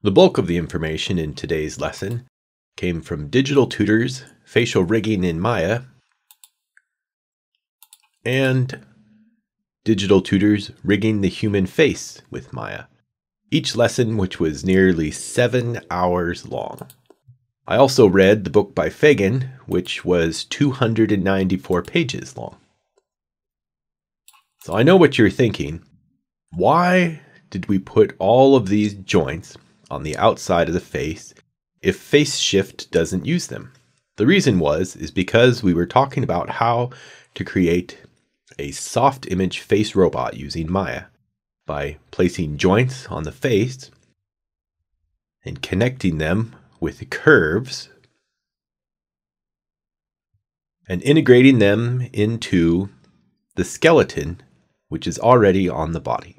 The bulk of the information in today's lesson came from Digital Tutor's facial rigging in Maya and Digital Tutor's rigging the human face with Maya, each lesson which was nearly 7 hours long. I also read the book by Fagan, which was 294 pages long. So I know what you're thinking. Why did we put all of these joints on the outside of the face if FaceShift doesn't use them? The reason is because we were talking about how to create a soft image face robot using Maya by placing joints on the face and connecting them with curves and integrating them into the skeleton which is already on the body,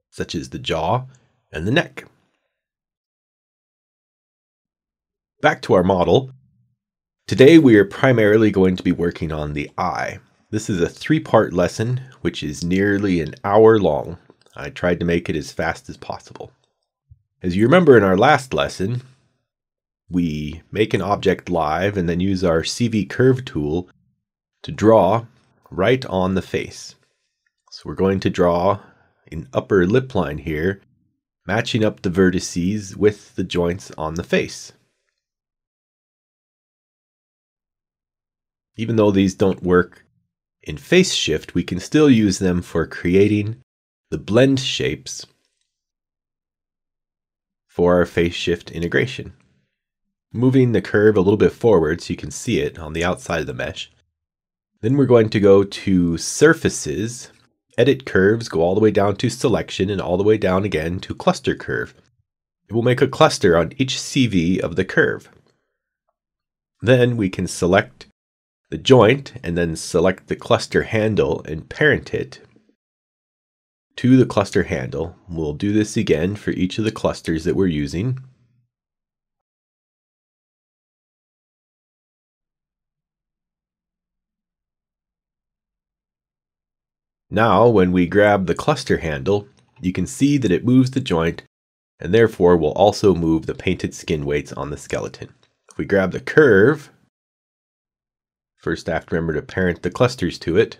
such as the jaw and the neck. Back to our model. Today we are primarily going to be working on the eye. This is a 3-part lesson which is nearly an hour long. I tried to make it as fast as possible. As you remember in our last lesson, we make an object live and then use our CV curve tool to draw right on the face. So we're going to draw an upper lip line here, matching up the vertices with the joints on the face. Even though these don't work in FaceShift, we can still use them for creating the blend shapes for our FaceShift integration. Moving the curve a little bit forward so you can see it on the outside of the mesh. Then we're going to go to Surfaces, Edit Curves, go all the way down to Selection and all the way down again to Cluster Curve. It will make a cluster on each CV of the curve. Then we can select the joint and then select the cluster handle and parent it to the cluster handle. We'll do this again for each of the clusters that we're using. Now, when we grab the cluster handle, you can see that it moves the joint and therefore will also move the painted skin weights on the skeleton. If we grab the curve, first I have to remember to parent the clusters to it.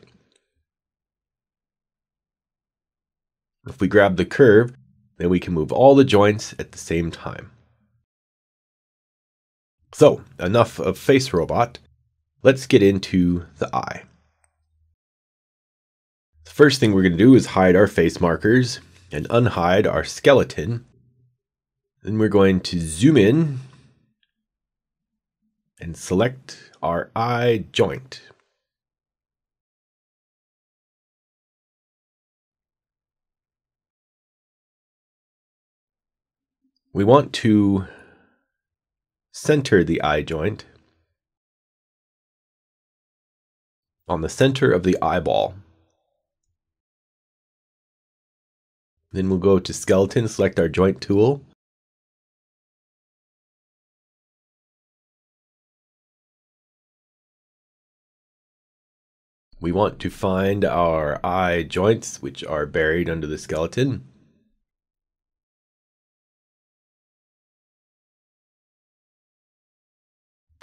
If we grab the curve, then we can move all the joints at the same time. So, enough of Face Robot. Let's get into the eye. The first thing we're going to do is hide our face markers and unhide our skeleton. Then we're going to zoom in and select our eye joint. We want to center the eye joint on the center of the eyeball. Then we'll go to Skeleton, select our joint tool. We want to find our eye joints, which are buried under the skeleton.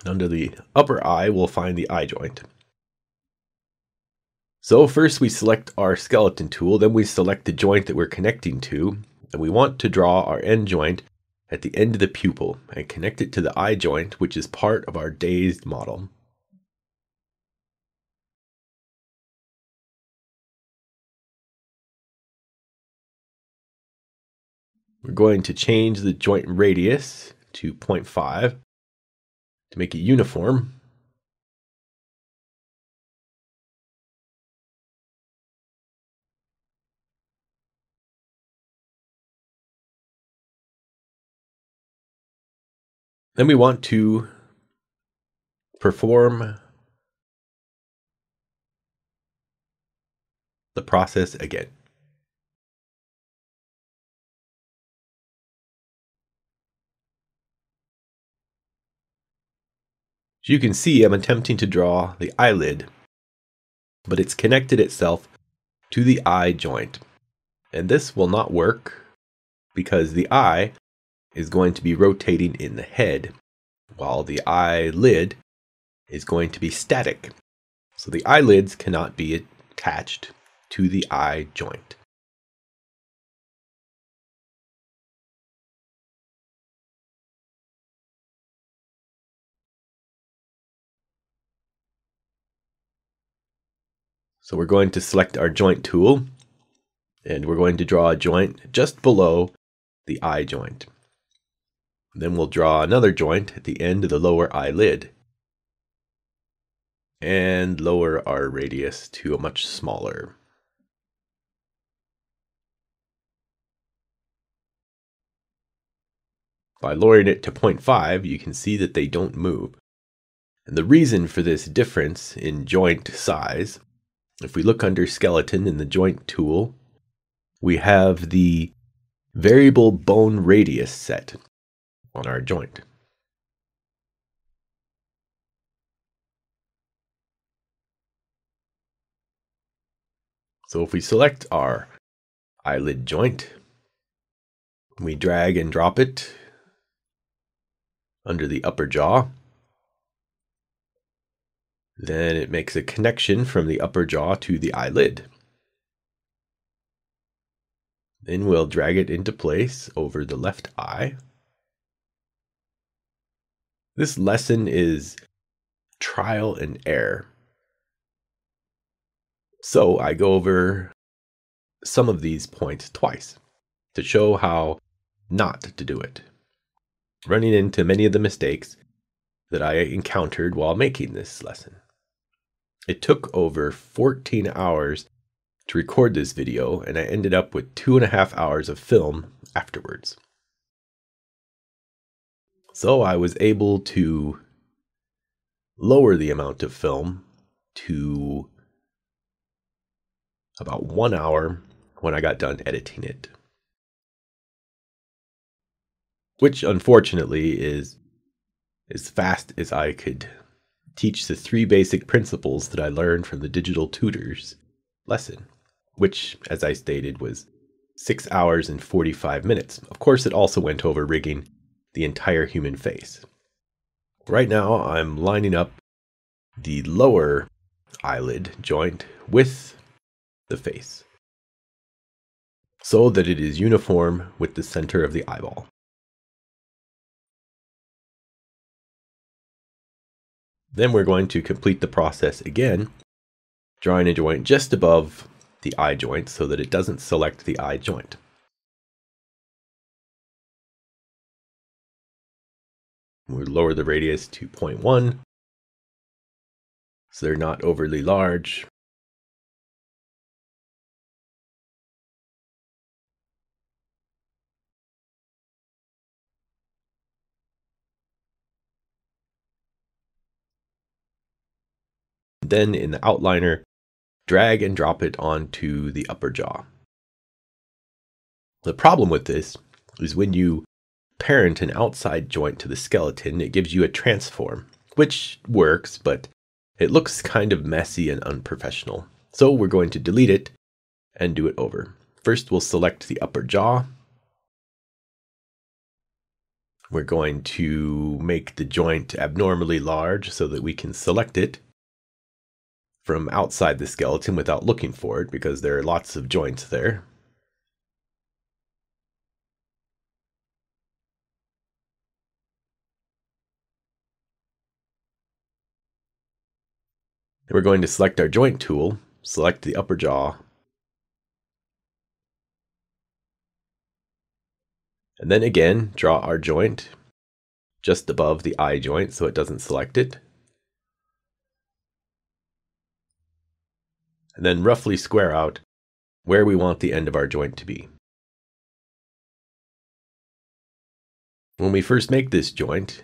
Under the upper eye, we'll find the eye joint. So first we select our skeleton tool, then we select the joint that we're connecting to, and we want to draw our end joint at the end of the pupil and connect it to the eye joint, which is part of our dazed model. We're going to change the joint radius to 0.5 to make it uniform. Then we want to perform the process again. As you can see, I'm attempting to draw the eyelid, but it's connected itself to the eye joint. And this will not work because the eye is going to be rotating in the head, while the eyelid is going to be static. So the eyelids cannot be attached to the eye joint. So we're going to select our joint tool, and we're going to draw a joint just below the eye joint. Then we'll draw another joint at the end of the lower eyelid, and lower our radius to a much smaller. By lowering it to 0.5, you can see that they don't move. And the reason for this difference in joint size, if we look under skeleton in the joint tool, we have the variable bone radius set on our joint. So if we select our eyelid joint, we drag and drop it under the upper jaw. Then it makes a connection from the upper jaw to the eyelid. Then we'll drag it into place over the left eye. This lesson is trial and error. So I go over some of these points twice to show how not to do it, running into many of the mistakes that I encountered while making this lesson. It took over 14 hours to record this video, and I ended up with 2.5 hours of film afterwards. So I was able to lower the amount of film to about 1 hour when I got done editing it, which unfortunately is as fast as I could teach the 3 basic principles that I learned from the Digital Tutors lesson, which, as I stated, was 6 hours and 45 minutes. Of course, it also went over rigging the entire human face. Right now, I'm lining up the lower eyelid joint with the face so that it is uniform with the center of the eyeball. Then we're going to complete the process again, drawing a joint just above the eye joint so that it doesn't select the eye joint. We lower the radius to 0.1 so they're not overly large. Then in the outliner, drag and drop it onto the upper jaw. The problem with this is when you parent an outside joint to the skeleton, it gives you a transform, which works, but it looks kind of messy and unprofessional. So we're going to delete it and do it over. First, we'll select the upper jaw. We're going to make the joint abnormally large so that we can select it from outside the skeleton without looking for it, because there are lots of joints there. And we're going to select our joint tool, select the upper jaw, and then again draw our joint just above the eye joint so it doesn't select it. And then roughly square out where we want the end of our joint to be. When we first make this joint,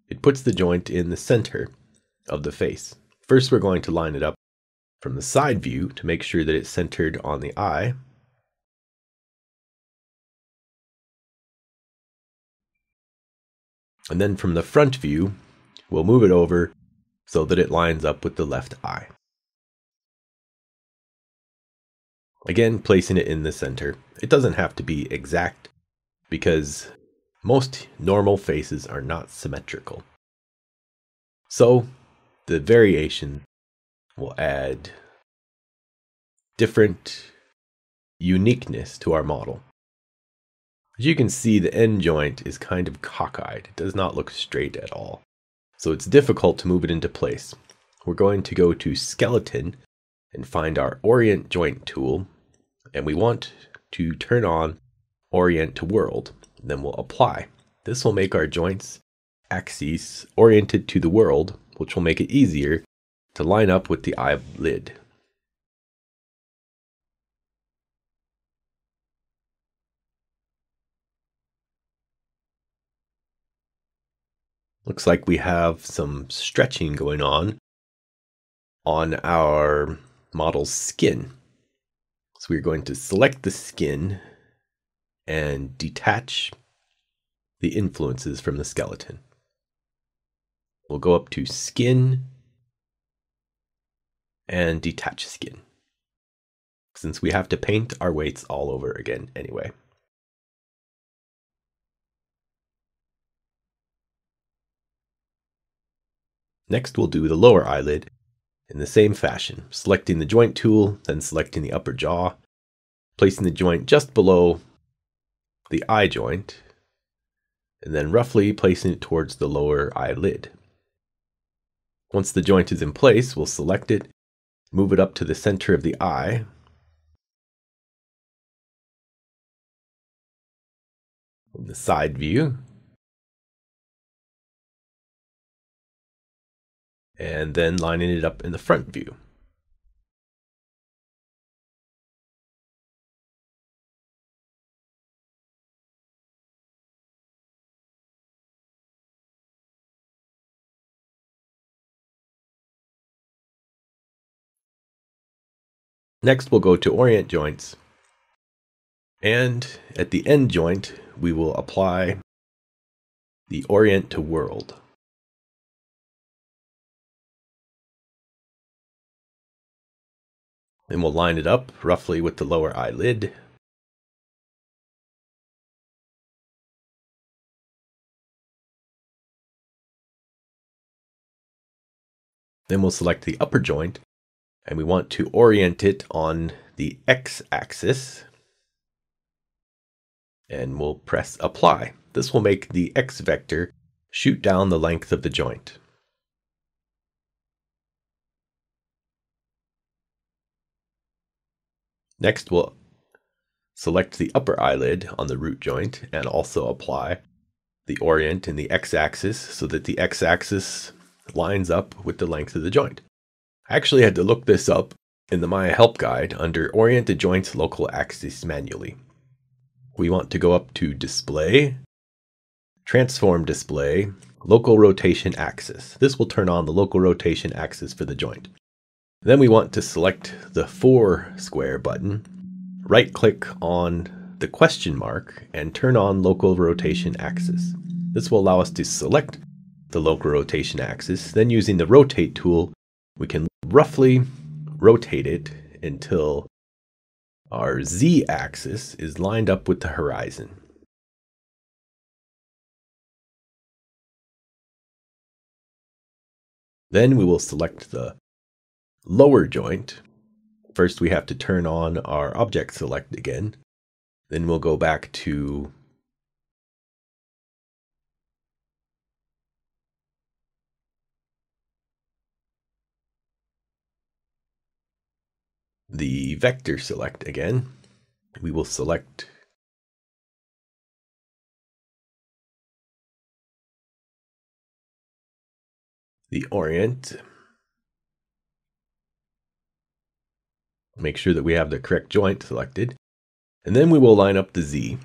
it puts the joint in the center of the face. First, we're going to line it up from the side view to make sure that it's centered on the eye. And then from the front view, we'll move it over so that it lines up with the left eye. Again, placing it in the center. It doesn't have to be exact because most normal faces are not symmetrical. So the variation will add different uniqueness to our model. As you can see, the end joint is kind of cockeyed. It does not look straight at all. So it's difficult to move it into place. We're going to go to Skeleton and find our Orient Joint tool. And we want to turn on Orient to World. Then we'll apply. This will make our joints axes oriented to the world, which will make it easier to line up with the eyelid. Looks like we have some stretching going on our model's skin. So we're going to select the skin and detach the influences from the skeleton. We'll go up to Skin and Detach Skin, since we have to paint our weights all over again anyway. Next, we'll do the lower eyelid in the same fashion, selecting the joint tool, then selecting the upper jaw, placing the joint just below the eye joint, and then roughly placing it towards the lower eyelid. Once the joint is in place, we'll select it, move it up to the center of the eye, in the side view, and then lining it up in the front view. Next, we'll go to Orient Joints, and at the end joint, we will apply the Orient to World. Then we'll line it up roughly with the lower eyelid. Then we'll select the upper joint, and we want to orient it on the x-axis. And we'll press Apply. This will make the X vector shoot down the length of the joint. Next, we'll select the upper eyelid on the root joint and also apply the orient in the x-axis so that the x-axis lines up with the length of the joint. I actually had to look this up in the Maya help guide under Orient the Joint's Local Axis manually. We want to go up to Display, Transform Display, Local Rotation Axis. This will turn on the local rotation axis for the joint. Then we want to select the 4 square button, right click on the question mark, and turn on local rotation axis. This will allow us to select the local rotation axis. Then using the rotate tool, we can roughly rotate it until our z-axis is lined up with the horizon. Then we will select the lower joint. First we have to turn on our object select again. Then we'll go back to the vector select again. We will select the orient. Make sure that we have the correct joint selected. And then we will line up the Z.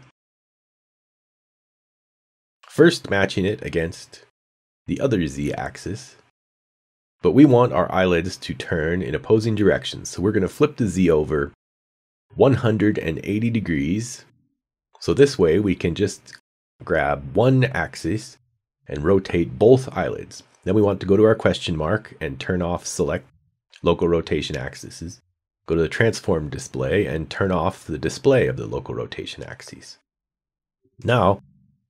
First matching it against the other Z axis. But we want our eyelids to turn in opposing directions. So we're going to flip the Z over 180 degrees. So this way we can just grab one axis and rotate both eyelids. Then we want to go to our question mark and turn off select local rotation axes. go to the transform display and turn off the display of the local rotation axes. Now,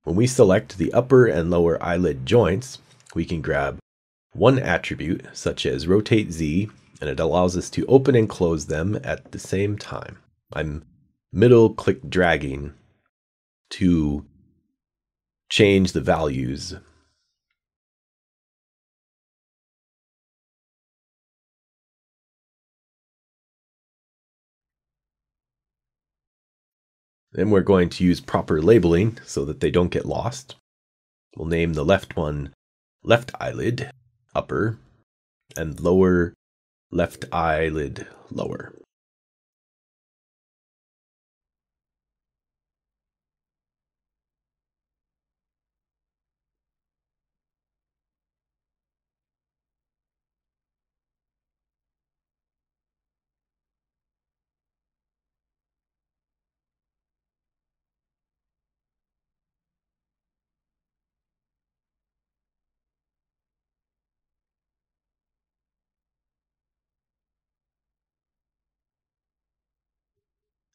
when we select the upper and lower eyelid joints, we can grab one attribute, such as rotate Z, and it allows us to open and close them at the same time. I'm middle click dragging to change the values. Then we're going to use proper labeling so that they don't get lost. We'll name the left one left eyelid upper and lower left eyelid lower.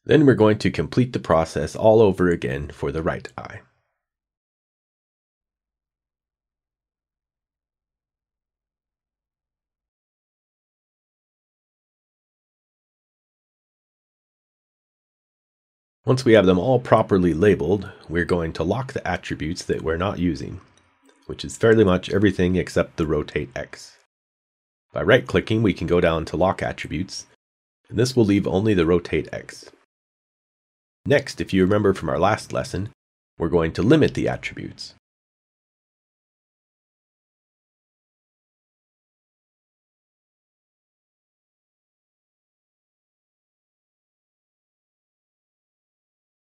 Then we're going to complete the process all over again for the right eye. Once we have them all properly labeled, we're going to lock the attributes that we're not using, which is fairly much everything except the rotate X. By right-clicking, we can go down to lock attributes, and this will leave only the rotate X. Next, if you remember from our last lesson, we're going to limit the attributes.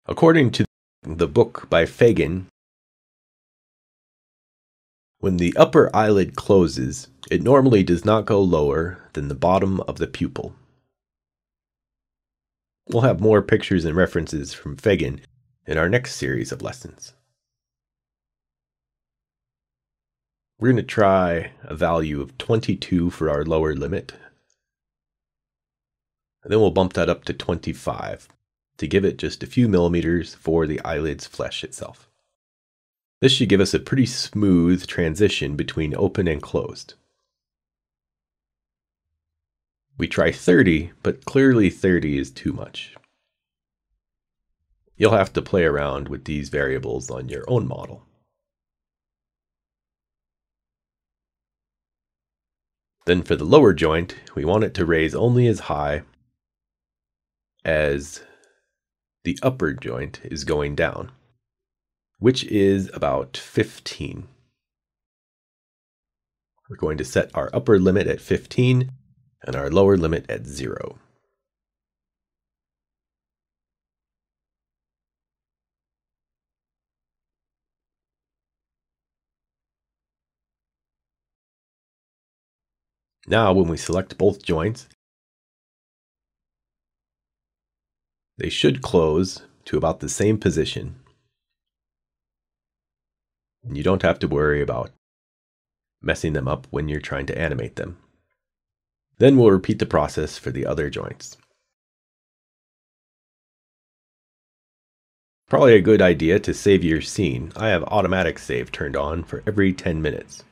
According to the book by Fagan, when the upper eyelid closes, it normally does not go lower than the bottom of the pupil. We'll have more pictures and references from Fagan in our next series of lessons. We're going to try a value of 22 for our lower limit. And then we'll bump that up to 25 to give it just a few millimeters for the eyelid's flesh itself. This should give us a pretty smooth transition between open and closed. We try 30, but clearly 30 is too much. You'll have to play around with these variables on your own model. Then for the lower joint, we want it to raise only as high as the upper joint is going down, which is about 15. We're going to set our upper limit at 15 and our lower limit at 0. Now, when we select both joints, they should close to about the same position. You don't have to worry about messing them up when you're trying to animate them. Then we'll repeat the process for the other joints. Probably a good idea to save your scene. I have automatic save turned on for every 10 minutes.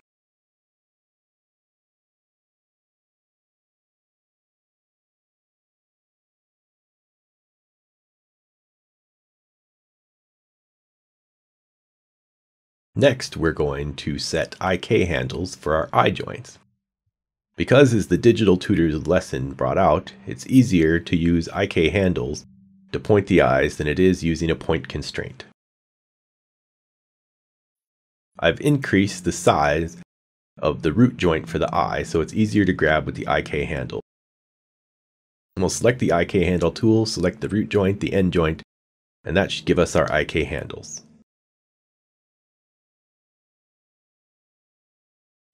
Next, we're going to set IK handles for our eye joints. Because as the Digital Tutors lesson brought out, it's easier to use IK handles to point the eyes than it is using a point constraint. I've increased the size of the root joint for the eye so it's easier to grab with the IK handle. And we'll select the IK handle tool, select the root joint, the end joint, and that should give us our IK handles.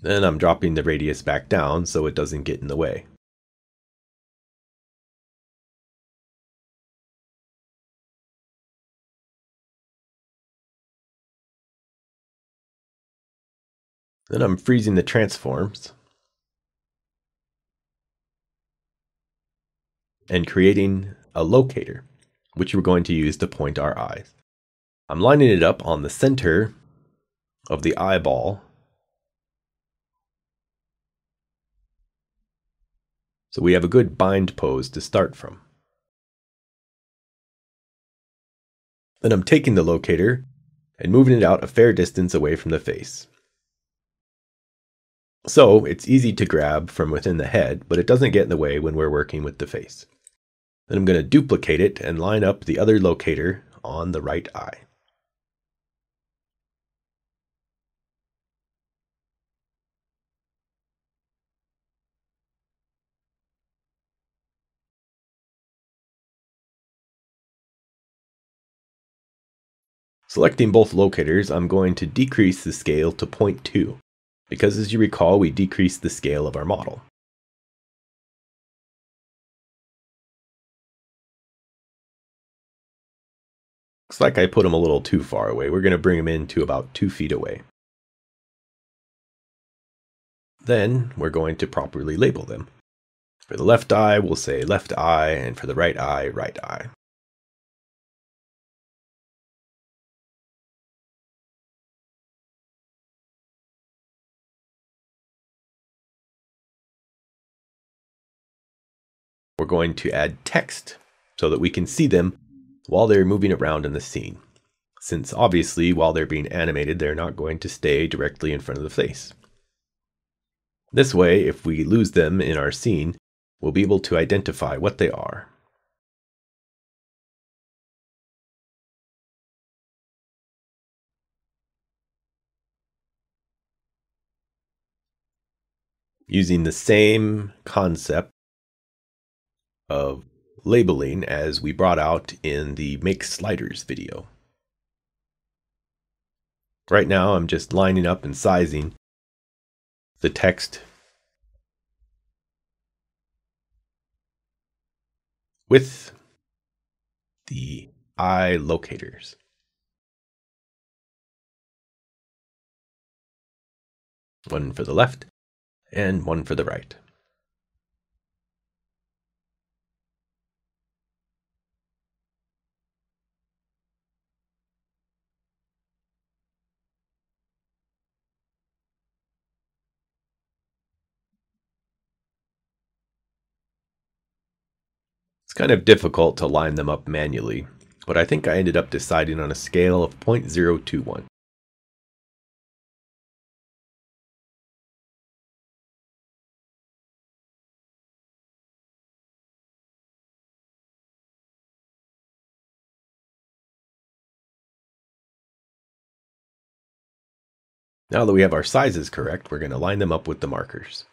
Then I'm dropping the radius back down so it doesn't get in the way. Then I'm freezing the transforms. and creating a locator, which we're going to use to point our eyes. I'm lining it up on the center of the eyeball, so we have a good bind pose to start from. Then I'm taking the locator and moving it out a fair distance away from the face. So it's easy to grab from within the head, but it doesn't get in the way when we're working with the face. Then I'm going to duplicate it and line up the other locator on the right eye. Selecting both locators, I'm going to decrease the scale to 0.2, because as you recall, we decreased the scale of our model. Looks like I put them a little too far away. We're going to bring them in to about 2 feet away. Then we're going to properly label them. For the left eye, we'll say left eye, and for the right eye, right eye. We're going to add text so that we can see them while they're moving around in the scene, since obviously while they're being animated, they're not going to stay directly in front of the face. This way, if we lose them in our scene, we'll be able to identify what they are. Using the same concept of labeling as we brought out in the Make Sliders video. Right now, I'm just lining up and sizing the text with the eye locators. One for the left and one for the right. It's kind of difficult to line them up manually, but I think I ended up deciding on a scale of 0.021. Now that we have our sizes correct, we're going to line them up with the markers.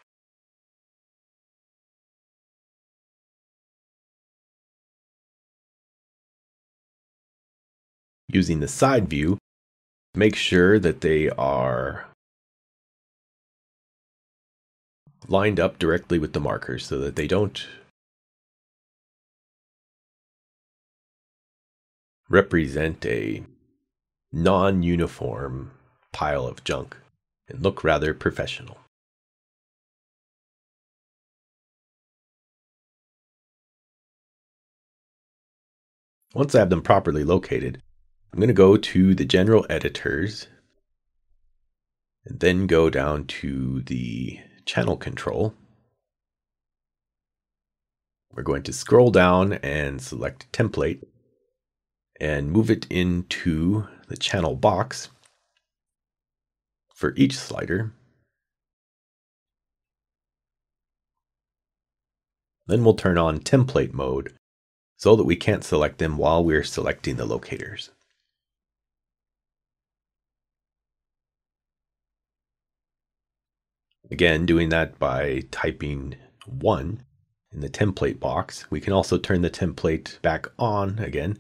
Using the side view, make sure that they are lined up directly with the markers so that they don't represent a non-uniform pile of junk and look rather professional. Once I have them properly located, I'm going to go to the general editors and then go down to the channel control. We're going to scroll down and select template and move it into the channel box for each slider. Then we'll turn on template mode so that we can't select them while we're selecting the locators. Again, doing that by typing 1 in the template box. We can also turn the template back on again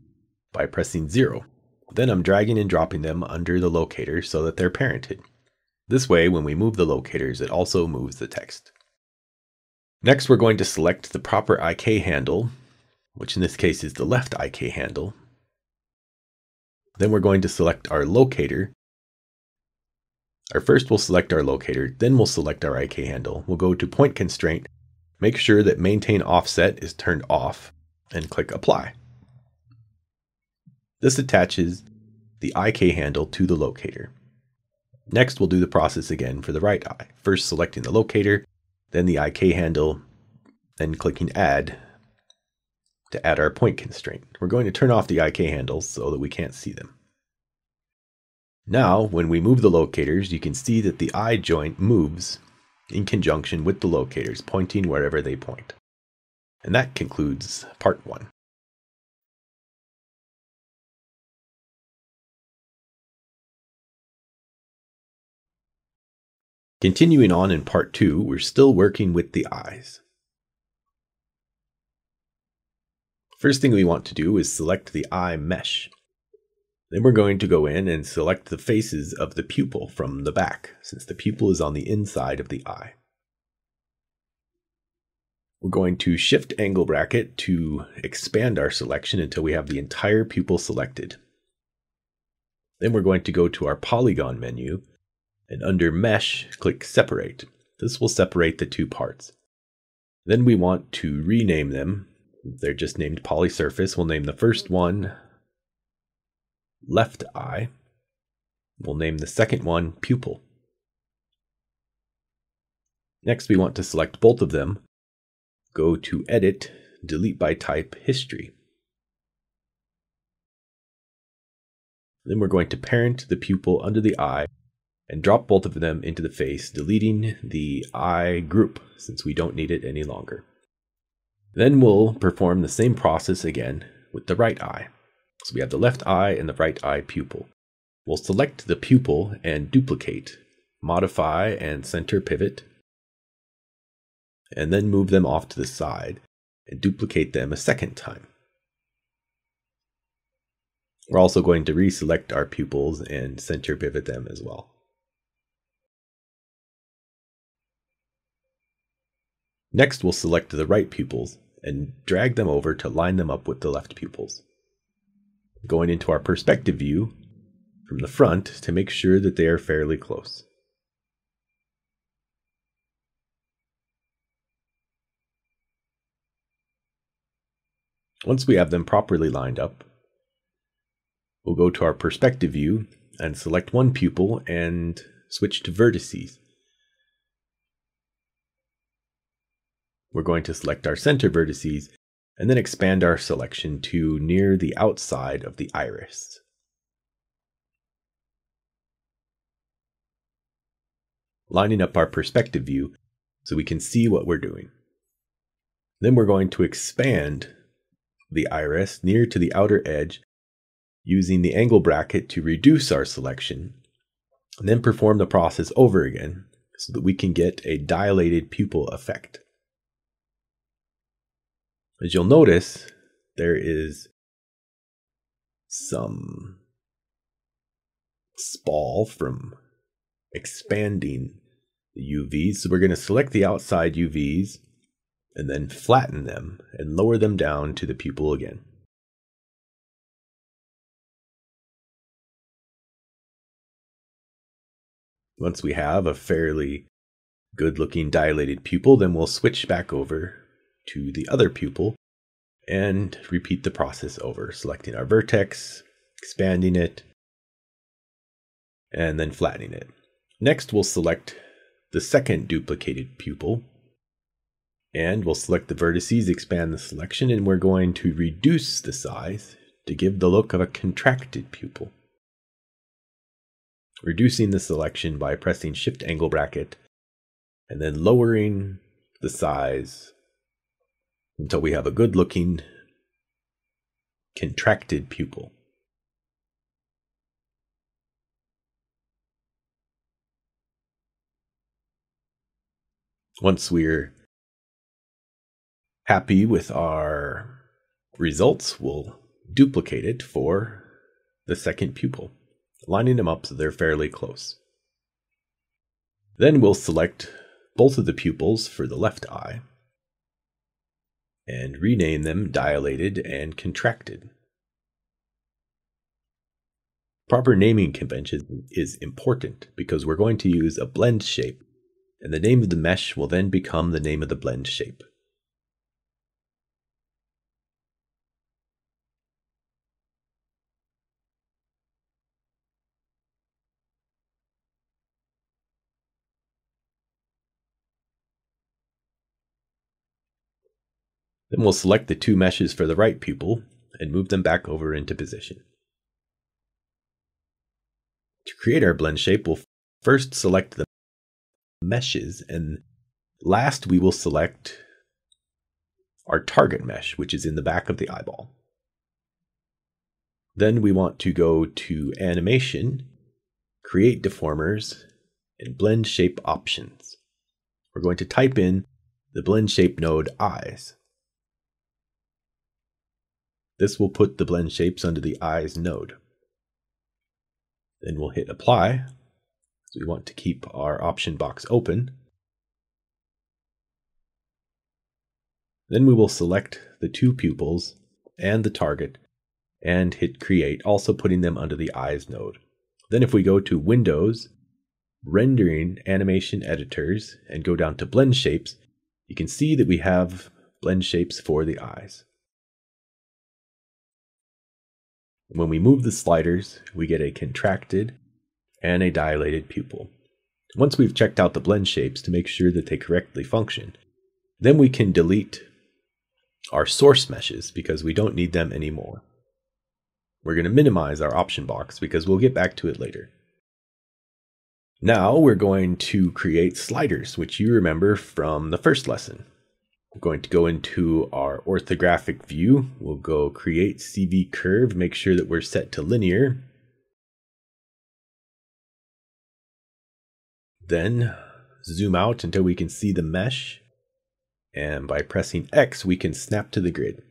by pressing 0. Then I'm dragging and dropping them under the locator so that they're parented. This way, when we move the locators, it also moves the text. Next, we're going to select the proper IK handle, which in this case is the left IK handle. Then we're going to select our locator. First we'll select our locator, then we'll select our IK handle. We'll go to point constraint Make sure that Maintain Offset is turned off and click Apply. This attaches the IK handle to the locator. Next, we'll do the process again for the right eye. First selecting the locator, then the IK handle, then clicking Add to add our point constraint. We're going to turn off the IK handles so that we can't see them. Now, when we move the locators, you can see that the eye joint moves in conjunction with the locators, pointing wherever they point. And that concludes part 1. Continuing on in part 2, we're still working with the eyes. First thing we want to do is select the eye mesh. Then we're going to go in and select the faces of the pupil from the back, since the pupil is on the inside of the eye. We're going to shift angle bracket to expand our selection until we have the entire pupil selected. Then we're going to go to our polygon menu, and under mesh, click separate. This will separate the two parts. Then we want to rename them. They're just named polysurface. We'll name the first one left eye. We'll name the second one pupil. Next, we want to select both of them. Go to Edit, Delete by Type, History. Then we're going to parent the pupil under the eye and drop both of them into the face, deleting the eye group since we don't need it any longer. Then we'll perform the same process again with the right eye. So we have the left eye and the right eye pupil. We'll select the pupil and duplicate, modify and center pivot, and then move them off to the side and duplicate them a second time. We're also going to reselect our pupils and center pivot them as well. Next, we'll select the right pupils and drag them over to line them up with the left pupils. Going into our perspective view from the front to make sure that they are fairly close. Once we have them properly lined up, we'll go to our perspective view and select one pupil and switch to vertices. We're going to select our center vertices and then expand our selection to near the outside of the iris. Lining up our perspective view so we can see what we're doing. Then we're going to expand the iris near to the outer edge using the angle bracket to reduce our selection, and then perform the process over again so that we can get a dilated pupil effect. As you'll notice, there is some spall from expanding the UVs. So we're going to select the outside UVs and then flatten them and lower them down to the pupil again. Once we have a fairly good looking dilated pupil, then we'll switch back over to the other pupil and repeat the process over, selecting our vertex, expanding it, and then flattening it. Next, we'll select the second duplicated pupil, and we'll select the vertices, expand the selection, and we're going to reduce the size to give the look of a contracted pupil. Reducing the selection by pressing Shift angle bracket, and then lowering the size until we have a good looking contracted pupil. Once we're happy with our results, we'll duplicate it for the second pupil, lining them up so they're fairly close. Then we'll select both of the pupils for the left eye and rename them dilated and contracted. Proper naming convention is important because we're going to use a blend shape and the name of the mesh will then become the name of the blend shape. Then we'll select the two meshes for the right pupil and move them back over into position. To create our blend shape, we'll first select the meshes, and last we will select our target mesh, which is in the back of the eyeball. Then we want to go to Animation, Create Deformers, and Blend Shape Options. We're going to type in the blend shape node Eyes. This will put the blend shapes under the Eyes node. Then we'll hit Apply, so we want to keep our option box open. Then we will select the two pupils and the target and hit Create, also putting them under the Eyes node. Then if we go to Windows, Rendering Animation Editors, and go down to Blend Shapes, you can see that we have blend shapes for the eyes. When we move the sliders, we get a contracted and a dilated pupil. Once we've checked out the blend shapes to make sure that they correctly function, then we can delete our source meshes because we don't need them anymore. We're going to minimize our option box because we'll get back to it later. Now we're going to create sliders, which you remember from the first lesson. We're going to go into our orthographic view. We'll go create CV curve, make sure that we're set to linear. Then zoom out until we can see the mesh. And by pressing X, we can snap to the grid.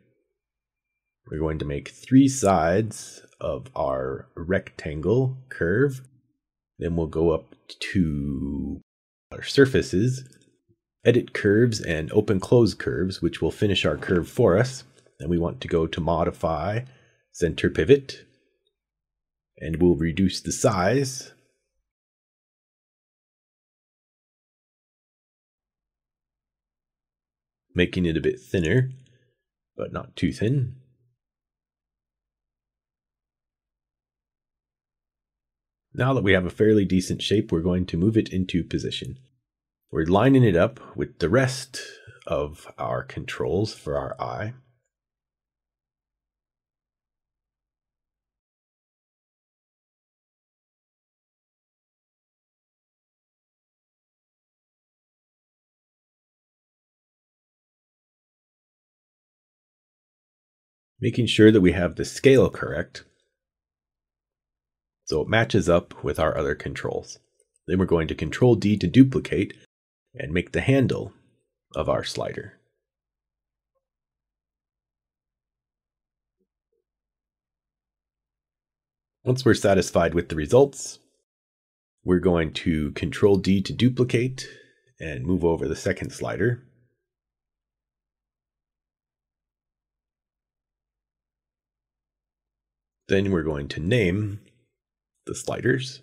We're going to make 3 sides of our rectangle curve. Then we'll go up to our surfaces, edit curves and open close curves, which will finish our curve for us. Then we want to go to modify center pivot, and we'll reduce the size. Making it a bit thinner, but not too thin. Now that we have a fairly decent shape, we're going to move it into position. We're lining it up with the rest of our controls for our eye. Making sure that we have the scale correct, so it matches up with our other controls. Then we're going to Control D to duplicate and make the handle of our slider. Once we're satisfied with the results, we're going to Control D to duplicate and move over the second slider. Then we're going to name the sliders.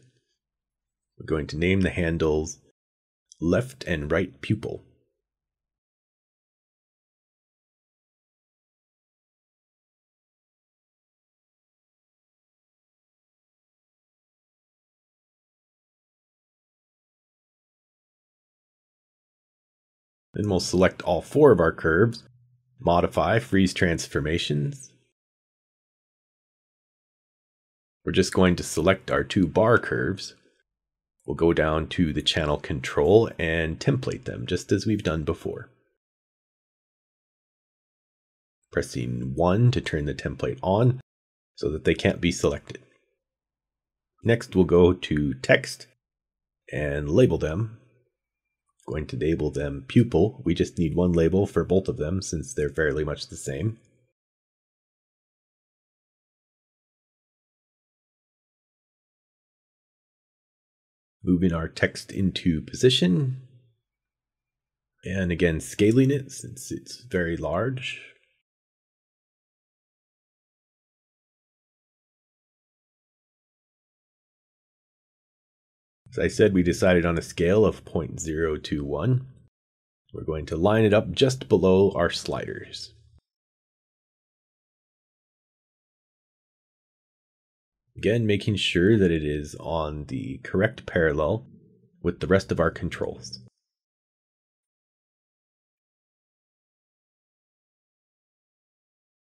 We're going to name the handles left and right pupil. Then we'll select all 4 of our curves, modify freeze transformations. We're just going to select our 2 bar curves. We'll go down to the channel control and template them just as we've done before. Pressing 1 to turn the template on so that they can't be selected. Next we'll go to text and label them. Going to label them pupil. We just need 1 label for both of them since they're fairly much the same. Moving our text into position, and again scaling it since it's very large. As I said, we decided on a scale of 0.021. We're going to line it up just below our sliders. Again, making sure that it is on the correct parallel with the rest of our controls.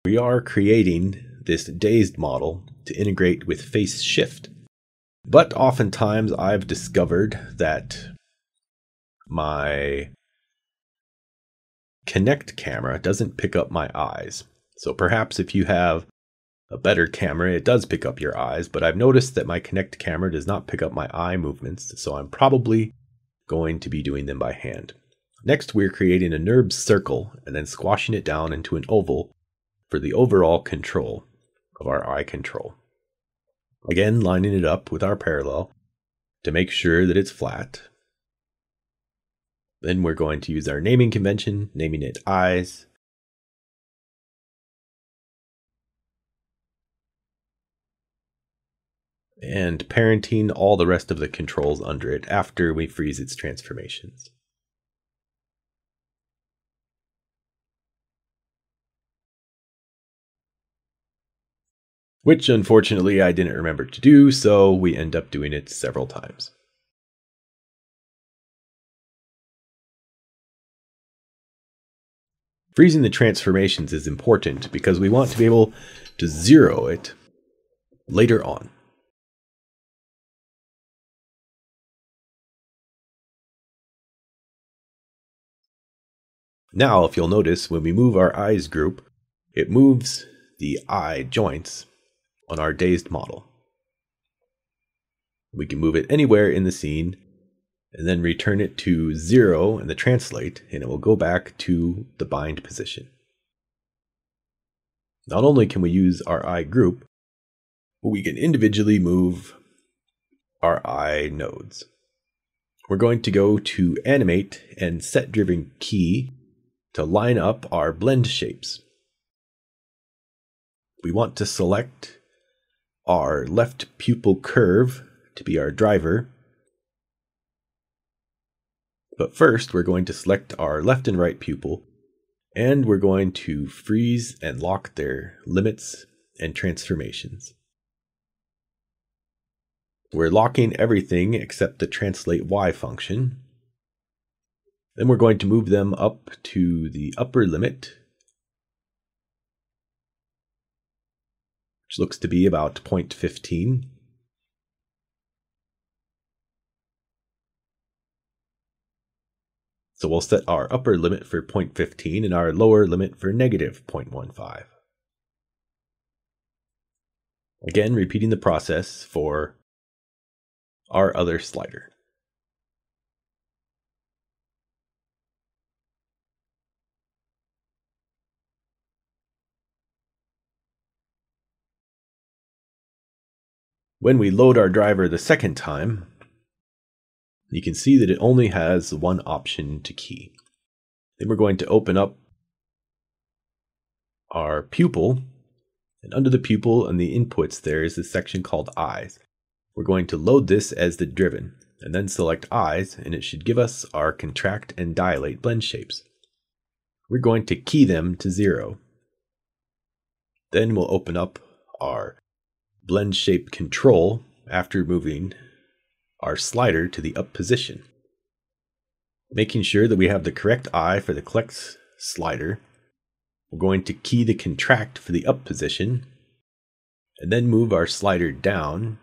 We are creating this dazed model to integrate with face shift. But oftentimes I've discovered that my Kinect camera doesn't pick up my eyes. So perhaps if you have a better camera, it does pick up your eyes, but I've noticed that my Kinect camera does not pick up my eye movements, so I'm probably going to be doing them by hand. Next, we're creating a NURBS circle and then squashing it down into an oval for the overall control of our eye control. Again, lining it up with our parallel to make sure that it's flat. Then we're going to use our naming convention, naming it eyes. And parenting all the rest of the controls under it after we freeze its transformations. Which unfortunately I didn't remember to do, so we end up doing it several times. Freezing the transformations is important because we want to be able to zero it later on. Now, if you'll notice, when we move our eyes group, it moves the eye joints on our dazed model. We can move it anywhere in the scene and then return it to 0 in the translate, and it will go back to the bind position. Not only can we use our eye group, but we can individually move our eye nodes. We're going to go to Animate and Set Driven Key to line up our blend shapes. We want to select our left pupil curve to be our driver. But first, we're going to select our left and right pupil, and we're going to freeze and lock their limits and transformations. We're locking everything except the translate Y function. Then we're going to move them up to the upper limit, which looks to be about 0.15. So we'll set our upper limit for 0.15 and our lower limit for negative 0.15. Again, repeating the process for our other slider. When we load our driver the second time, you can see that it only has one option to key. Then we're going to open up our pupil, and under the pupil and the inputs there is this section called eyes. We're going to load this as the driven, and then select eyes, and it should give us our contract and dilate blend shapes. We're going to key them to 0. Then we'll open up our blend shape control after moving our slider to the up position. Making sure that we have the correct eye for the collect slider, we're going to key the contract for the up position, and then move our slider down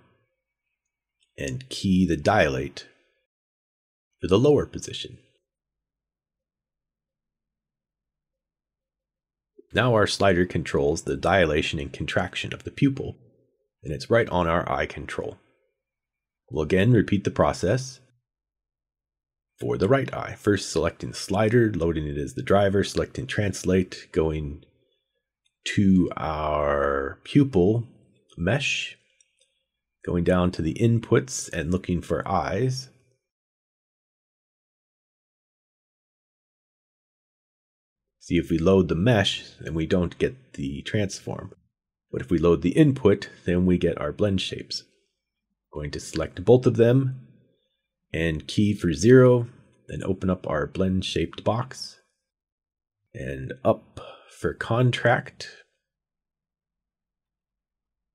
and key the dilate for the lower position. Now our slider controls the dilation and contraction of the pupil, and it's right on our eye control. We'll again repeat the process for the right eye. First selecting slider, loading it as the driver, selecting translate, going to our pupil mesh, going down to the inputs and looking for eyes. See, if we load the mesh, then we don't get the transform. But if we load the input, then we get our blend shapes. Going to select both of them, and key for 0, then open up our blend shaped box, and up for contract,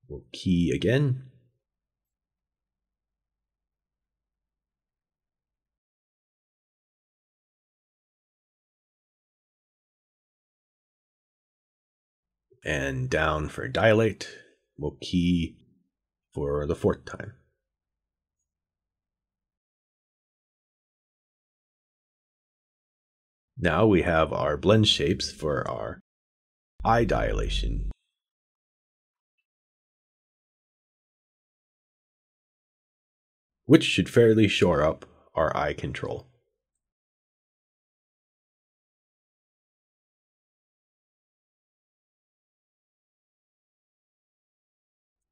we'll key again, and down for dilate, we'll key for the 4th time. Now we have our blend shapes for our eye dilation. Which should fairly shore up our eye control.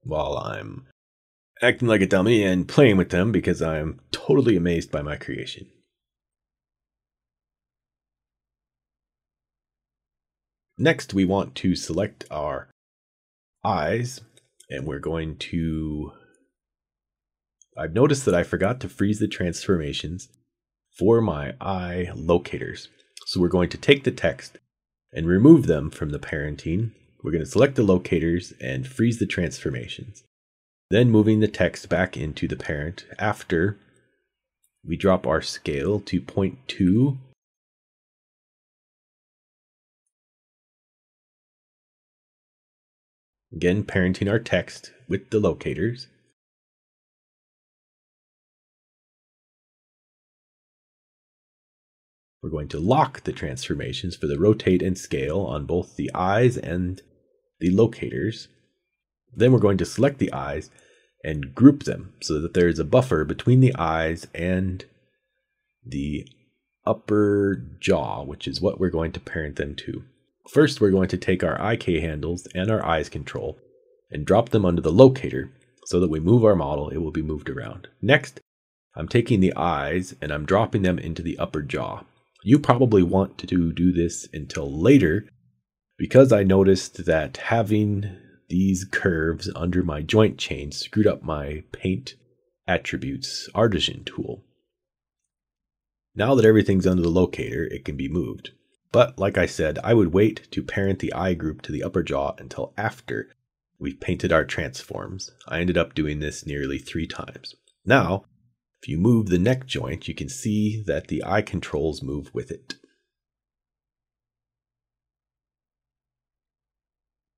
While I'm acting like a dummy and playing with them because I'm totally amazed by my creation. Next, we want to select our eyes, and we're going to... I've noticed that I forgot to freeze the transformations for my eye locators. So we're going to take the text and remove them from the parenting. We're going to select the locators and freeze the transformations. Then moving the text back into the parent after we drop our scale to 0.2. Again, parenting our text with the locators. We're going to lock the transformations for the rotate and scale on both the eyes and the locators. Then we're going to select the eyes and group them so that there is a buffer between the eyes and the upper jaw, which is what we're going to parent them to. First, we're going to take our IK handles and our eyes control and drop them under the locator so that we move our model, it will be moved around. Next, I'm taking the eyes and I'm dropping them into the upper jaw. You probably want to do this until later because I noticed that having these curves under my joint chain screwed up my paint attributes artisan tool. Now that everything's under the locator, it can be moved. But like I said, I would wait to parent the eye group to the upper jaw until after we've painted our transforms. I ended up doing this nearly 3 times. Now, if you move the neck joint, you can see that the eye controls move with it.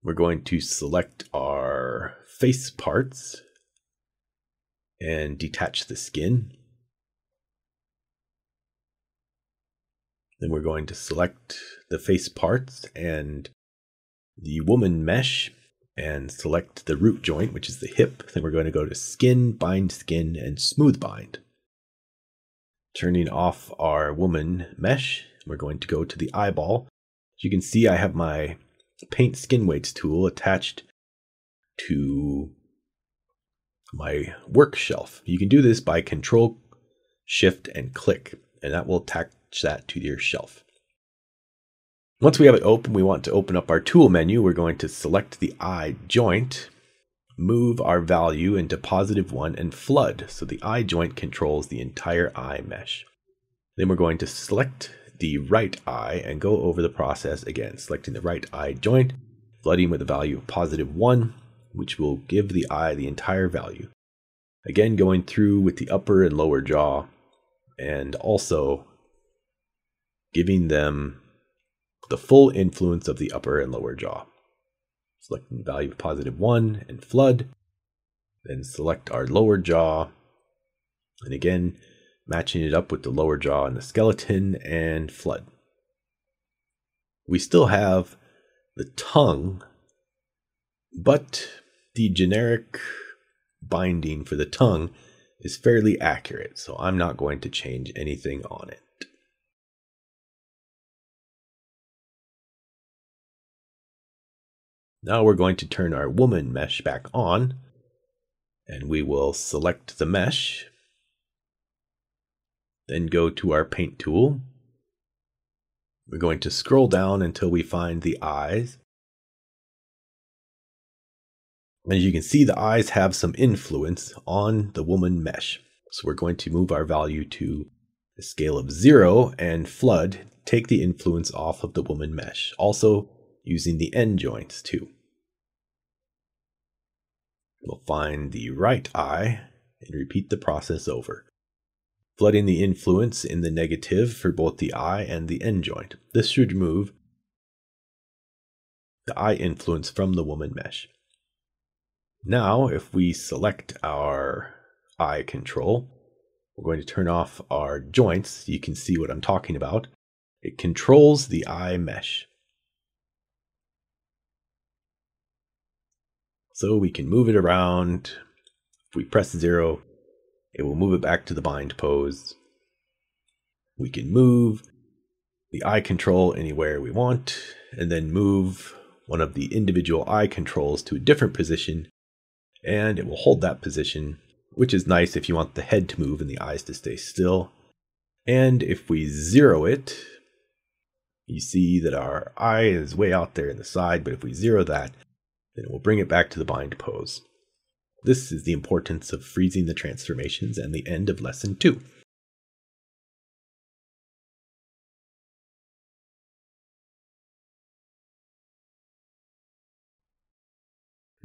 We're going to select our face parts and detach the skin. Then we're going to select the face parts and the woman mesh and select the root joint, which is the hip. Then we're going to go to skin, and smooth bind. Turning off our woman mesh, we're going to go to the eyeball. As you can see, I have my paint skin weights tool attached to my work shelf. You can do this by Control, Shift, and click, and that will attach that to your shelf. Once we have it open, we want to open up our tool menu. We're going to select the eye joint, move our value into +1 and flood. So the eye joint controls the entire eye mesh. Then we're going to select the right eye and go over the process again, selecting the right eye joint, flooding with a value of +1, which will give the eye the entire value. Again, going through with the upper and lower jaw and also giving them the full influence of the upper and lower jaw. Selecting the value of +1 and flood, then select our lower jaw, and again, matching it up with the lower jaw and the skeleton and flood. We still have the tongue, but the generic binding for the tongue is fairly accurate, so I'm not going to change anything on it. Now we're going to turn our woman mesh back on, and we will select the mesh, then go to our paint tool. We're going to scroll down until we find the eyes. As you can see, the eyes have some influence on the woman mesh. So we're going to move our value to a scale of 0 and flood, take the influence off of the woman mesh, also using the end joints too. We'll find the right eye and repeat the process over, flooding the influence in the negative for both the eye and the end joint. This should remove the eye influence from the woman mesh. Now, if we select our eye control, we're going to turn off our joints. You can see what I'm talking about. It controls the eye mesh. So we can move it around. If we press 0, it will move it back to the bind pose. We can move the eye control anywhere we want, and then move one of the individual eye controls to a different position, and it will hold that position, which is nice if you want the head to move and the eyes to stay still. And if we 0 it, you see that our eye is way out there in the side, but if we 0 that, then it will bring it back to the bind pose. This is the importance of freezing the transformations and the end of lesson 2.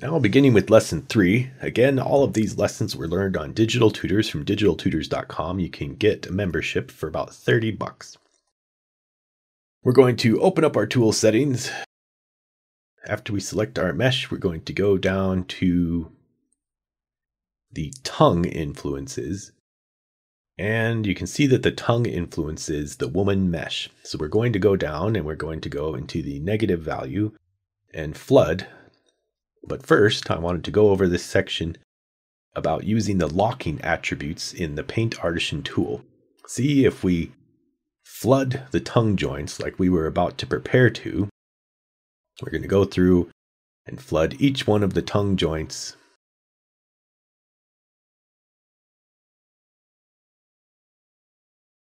Now beginning with lesson 3, again, all of these lessons were learned on Digital Tutors from digitaltutors.com. You can get a membership for about $30. We're going to open up our tool settings. After we select our mesh, we're going to go down to the tongue influences. And you can see that the tongue influences the woman mesh. So we're going to go down and we're going to go into the negative value and flood. But first, I wanted to go over this section about using the locking attributes in the Paint Artisan tool. See, if we flood the tongue joints like we were about to prepare to, we're going to go through and flood each one of the tongue joints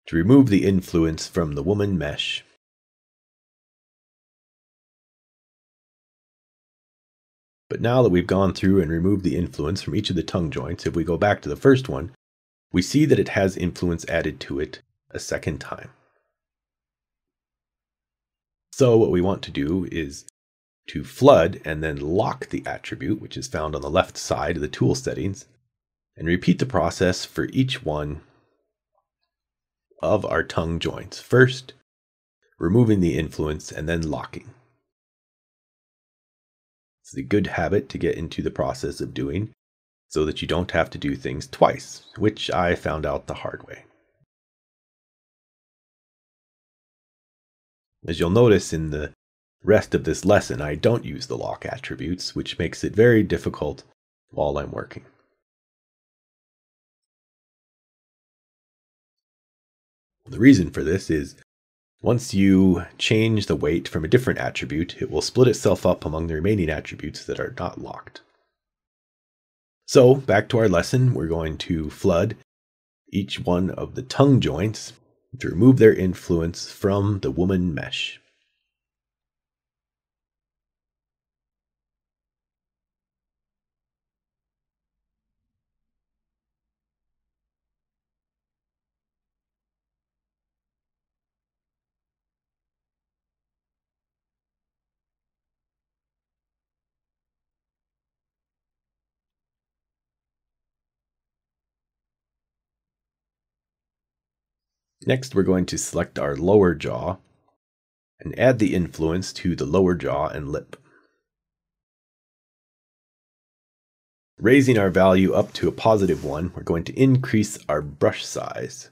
to remove the influence from the woman mesh. But now that we've gone through and removed the influence from each of the tongue joints, if we go back to the first one, we see that it has influence added to it a second time. So what we want to do is to flood and then lock the attribute, which is found on the left side of the tool settings, and repeat the process for each one of our tongue joints. First, removing the influence and then locking. It's a good habit to get into the process of doing so that you don't have to do things twice, which I found out the hard way. As you'll notice in the rest of this lesson, I don't use the lock attributes, which makes it very difficult while I'm working. The reason for this is once you change the weight from a different attribute, it will split itself up among the remaining attributes that are not locked. So back to our lesson, we're going to flood each one of the tongue joints to remove their influence from the woman mesh. Next, we're going to select our lower jaw and add the influence to the lower jaw and lip. Raising our value up to a +1, we're going to increase our brush size.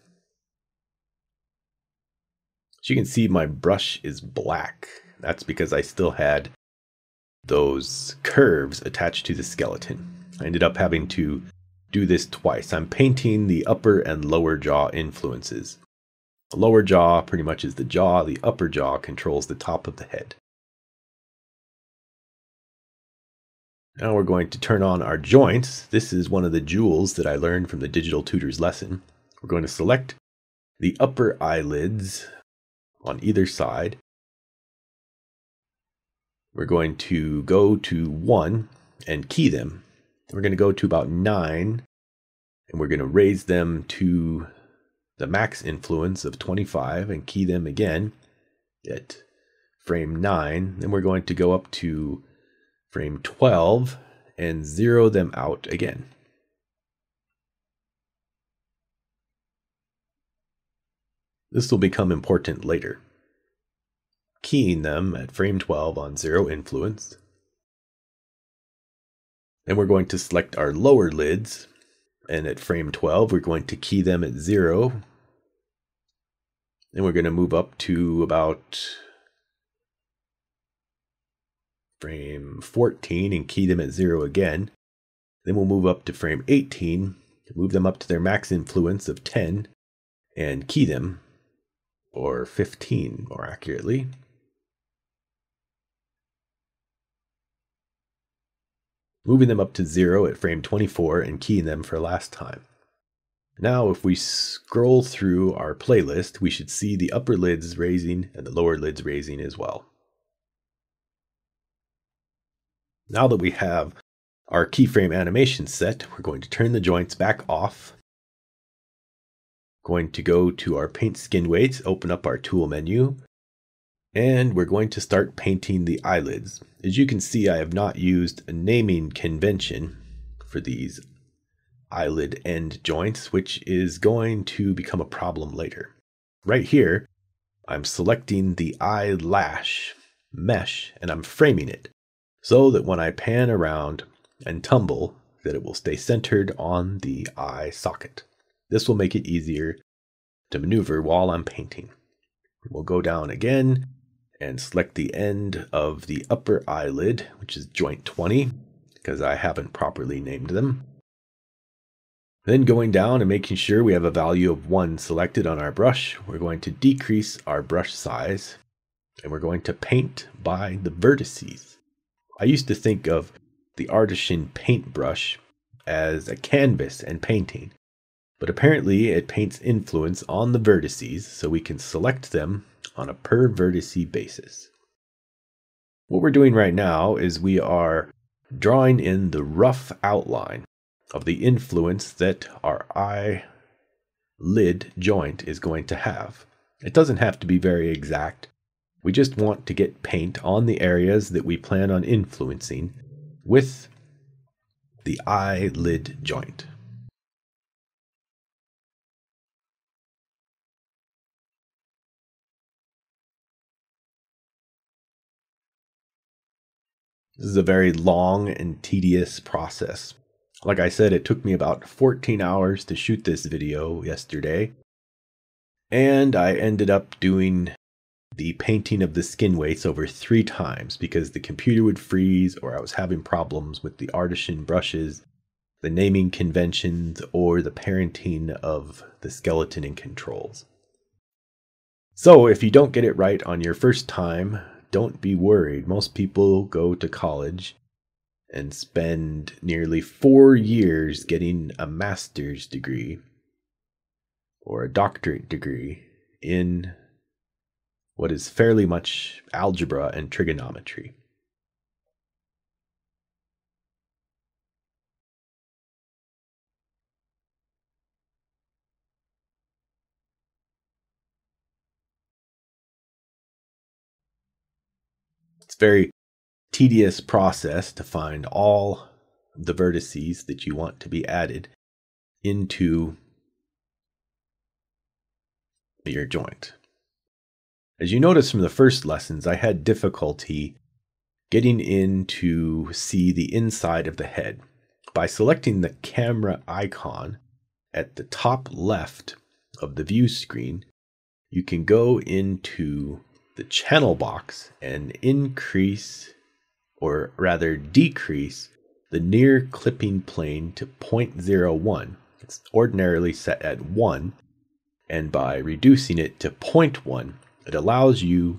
As you can see, my brush is black. That's because I still had those curves attached to the skeleton. I ended up having to do this twice. I'm painting the upper and lower jaw influences. The lower jaw pretty much is the jaw, the upper jaw controls the top of the head. Now we're going to turn on our joints. This is one of the jewels that I learned from the Digital Tutors lesson. We're going to select the upper eyelids on either side. We're going to go to 1 and key them. We're going to go to about 9. And And we're going to raise them to the max influence of 25 and key them again at frame 9. Then we're going to go up to frame 12 and zero them out again. This will become important later. Keying them at frame 12 on 0 influence. Then we're going to select our lower lids, and at frame 12 we're going to key them at 0. Then we're going to move up to about frame 14 and key them at 0 again. Then we'll move up to frame 18, move them up to their max influence of 10, and key them, or 15 more accurately. Moving them up to 0 at frame 24 and keying them for last time. Now if we scroll through our playlist, we should see the upper lids raising and the lower lids raising as well. Now that we have our keyframe animation set, we're going to turn the joints back off. Going to go to our paint skin weights, open up our tool menu, and we're going to start painting the eyelids. As you can see, I have not used a naming convention for these eyelid end joints, which is going to become a problem later. Right here, I'm selecting the eyelash mesh and I'm framing it so that when I pan around and tumble, that it will stay centered on the eye socket. This will make it easier to maneuver while I'm painting. We'll go down again and select the end of the upper eyelid, which is joint 20, because I haven't properly named them. Then going down and making sure we have a value of 1 selected on our brush, we're going to decrease our brush size, and we're going to paint by the vertices. I used to think of the Artisan paintbrush as a canvas and painting, but apparently it paints influence on the vertices, so we can select them on a per vertice basis. What we're doing right now is we are drawing in the rough outline of the influence that our eyelid joint is going to have. It doesn't have to be very exact. We just want to get paint on the areas that we plan on influencing with the eyelid joint. This is a very long and tedious process. Like I said, it took me about 14 hours to shoot this video yesterday, and I ended up doing the painting of the skin weights over 3 times because the computer would freeze, or I was having problems with the Artisan brushes, the naming conventions, or the parenting of the skeleton and controls. So if you don't get it right on your first time, don't be worried. Most people go to college and spend nearly 4 years getting a master's degree or a doctorate degree in what is fairly much algebra and trigonometry. It's a very tedious process to find all the vertices that you want to be added into your joint. As you notice from the first lessons, I had difficulty getting in to see the inside of the head. By selecting the camera icon at the top left of the view screen, you can go into the channel box and increase, or rather decrease, the near clipping plane to 0.01. It's ordinarily set at 1, and by reducing it to 0.1, it allows you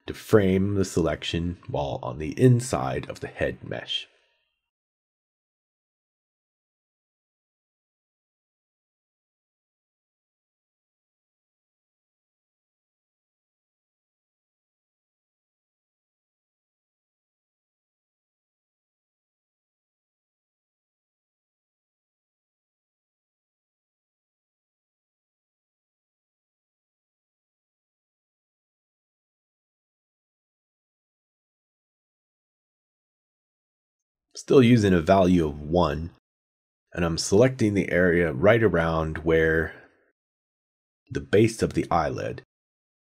to frame the selection while on the inside of the head mesh. Still using a value of 1, and I'm selecting the area right around where the base of the eyelid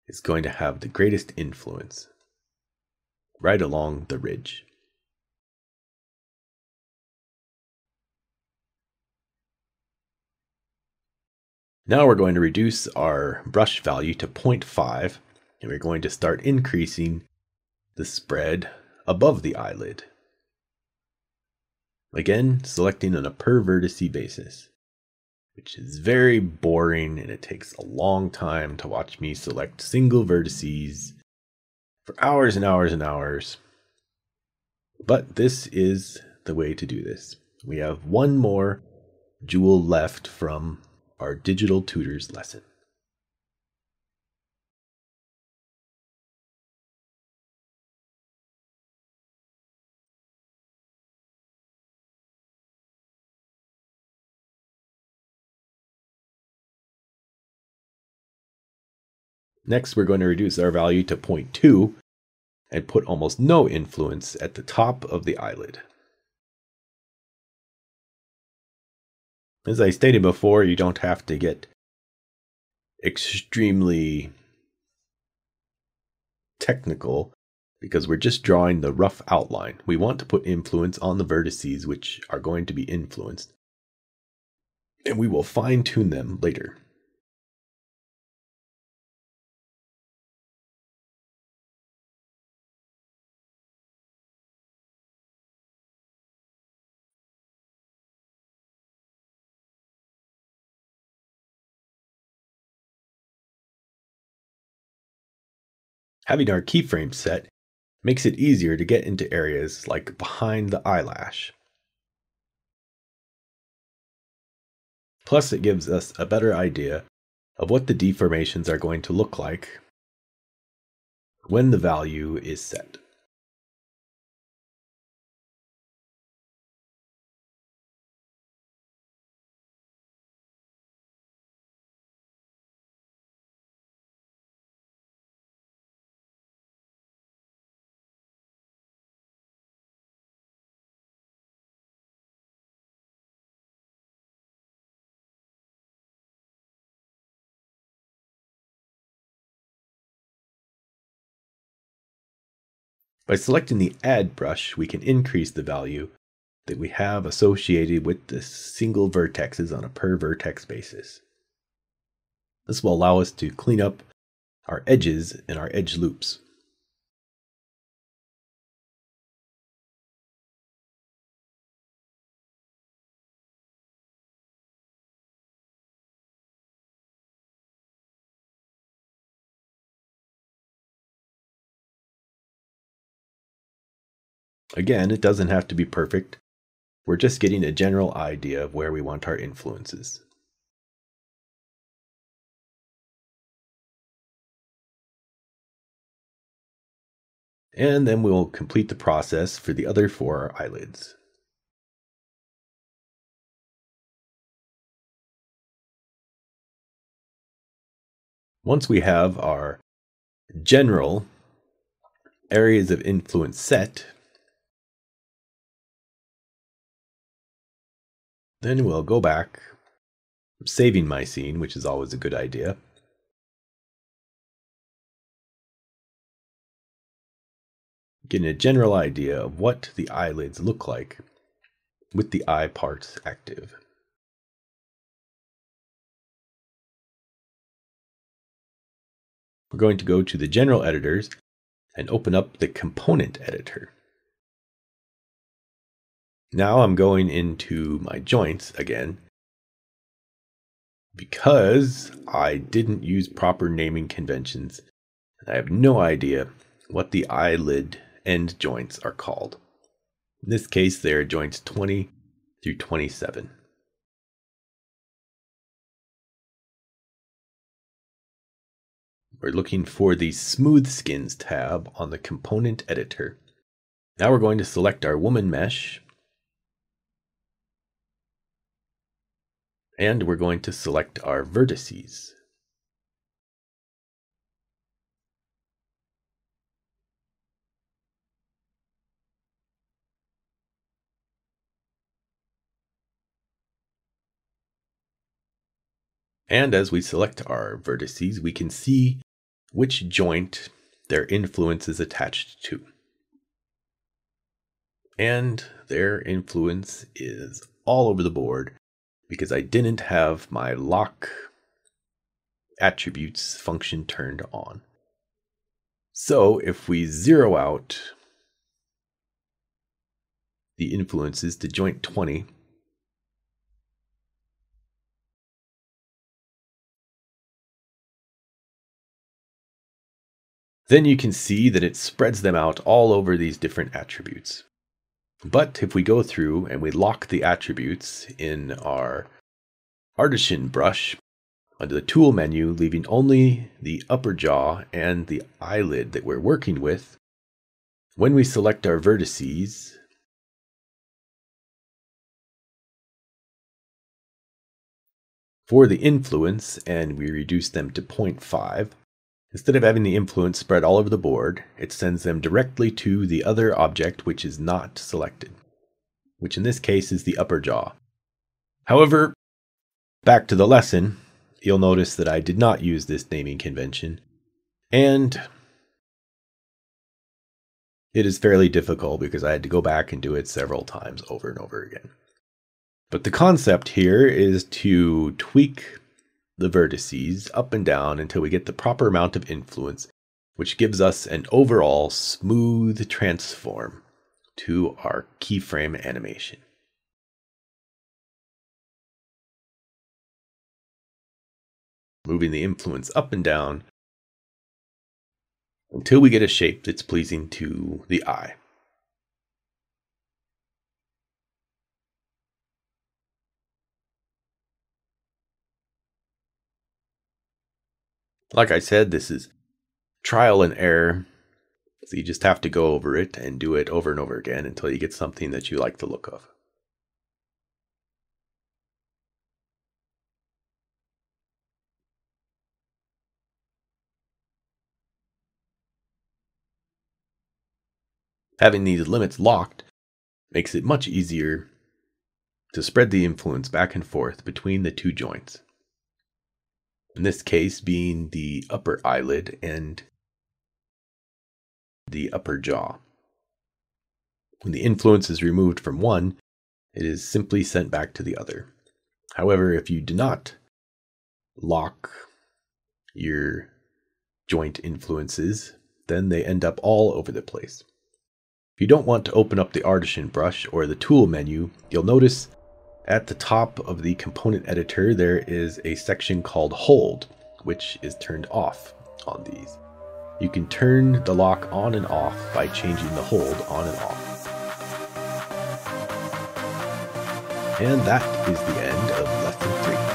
is going to have the greatest influence, right along the ridge. Now we're going to reduce our brush value to 0.5, and we're going to start increasing the spread above the eyelid. Again, selecting on a per vertice basis, which is very boring, and it takes a long time to watch me select single vertices for hours and hours and hours. But this is the way to do this. We have one more jewel left from our digital tutors lesson. Next, we're going to reduce our value to 0.2 and put almost no influence at the top of the eyelid. As I stated before, you don't have to get extremely technical because we're just drawing the rough outline. We want to put influence on the vertices which are going to be influenced, and we will fine-tune them later. Having our keyframe set makes it easier to get into areas like behind the eyelash. Plus, it gives us a better idea of what the deformations are going to look like when the value is set. By selecting the Add brush, we can increase the value that we have associated with the single vertexes on a per vertex basis. This will allow us to clean up our edges and our edge loops. Again, it doesn't have to be perfect. We're just getting a general idea of where we want our influences. And then we'll complete the process for the other 4 eyelids. Once we have our general areas of influence set, then we'll go back, saving my scene, which is always a good idea. Getting a general idea of what the eyelids look like with the eye parts active. We're going to go to the general editors and open up the component editor. Now I'm going into my joints again because I didn't use proper naming conventions, and I have no idea what the eyelid end joints are called. In this case, they are joints 20 through 27. We're looking for the Smooth Skins tab on the component editor. Now we're going to select our woman mesh, and we're going to select our vertices. And as we select our vertices, we can see which joint their influence is attached to. And their influence is all over the board because I didn't have my lock attributes function turned on. So if we zero out the influences to joint 20, then you can see that it spreads them out all over these different attributes. But if we go through and we lock the attributes in our Artisan brush under the tool menu, leaving only the upper jaw and the eyelid that we're working with, when we select our vertices, for the influence and we reduce them to 0.5, instead of having the influence spread all over the board, it sends them directly to the other object which is not selected, which in this case is the upper jaw. However, back to the lesson, you'll notice that I did not use this naming convention, and it is fairly difficult because I had to go back and do it several times over and over again. But the concept here is to tweak the vertices up and down until we get the proper amount of influence, which gives us an overall smooth transform to our keyframe animation. Moving the influence up and down until we get a shape that's pleasing to the eye. Like I said, this is trial and error, so you just have to go over it and do it over and over again until you get something that you like the look of. Having these limits locked makes it much easier to spread the influence back and forth between the two joints. In this case being the upper eyelid and the upper jaw. When the influence is removed from one, it is simply sent back to the other. However, if you do not lock your joint influences, then they end up all over the place. If you don't want to open up the Artisan brush or the tool menu, you'll notice at the top of the component editor there is a section called Hold, which is turned off on these. You can turn the lock on and off by changing the hold on and off. And that is the end of lesson 3.